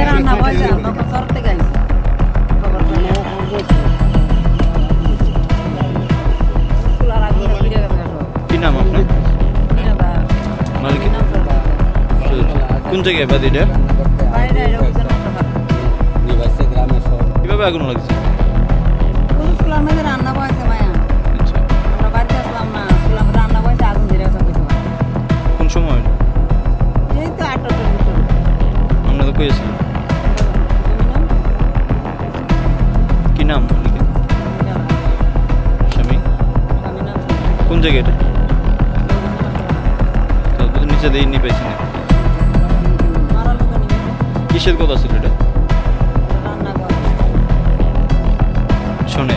রান্না বয়সে তখন শহর থেকে আইছি কি নাম আপনার মালিক কোন জায়গায় বাদ এটা কিভাবে আগুন লাগছে রান্না বয়সে মায়া আমরা বাড়িতে আসলাম না রান্না বয়সে আগুন ধরে কোন সময় এই তো 8টার ভিতরে আমরা তো কইছি কি নাম মালিকের স্বামী কোন জায়গায় এটা তো নিচে দিয়ে নি পাইছি না কিসের কথা ছিল এটা শোনে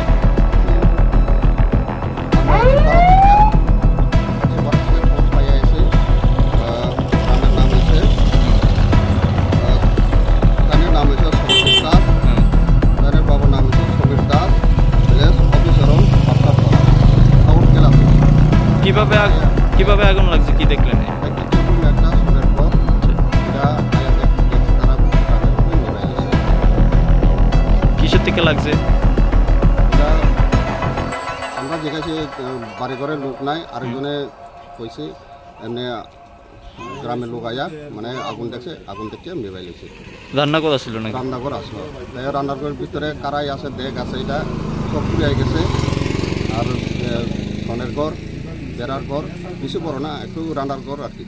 কিভাবে আগুন লাগছে কি দেখলেন কিসের থেকে লাগছে আমরা দেখাচ্ছি বাড়ি ঘরে লোক নাই আরেকজনে কইছে এমনি গ্রামের লোক আয়া মানে আগুন দেখছে আগুন দেখে মেবাই লেগেছে রান্না করা ছিল না রান্নাঘর আসলো রান্নাঘরের ভিতরে কারাই আছে দেখ আছে এটা সব পুড়ে গেছে আর সনের ঘর বেড়ার ঘর কিছু বড় না একটু রান্নার ঘর আর কি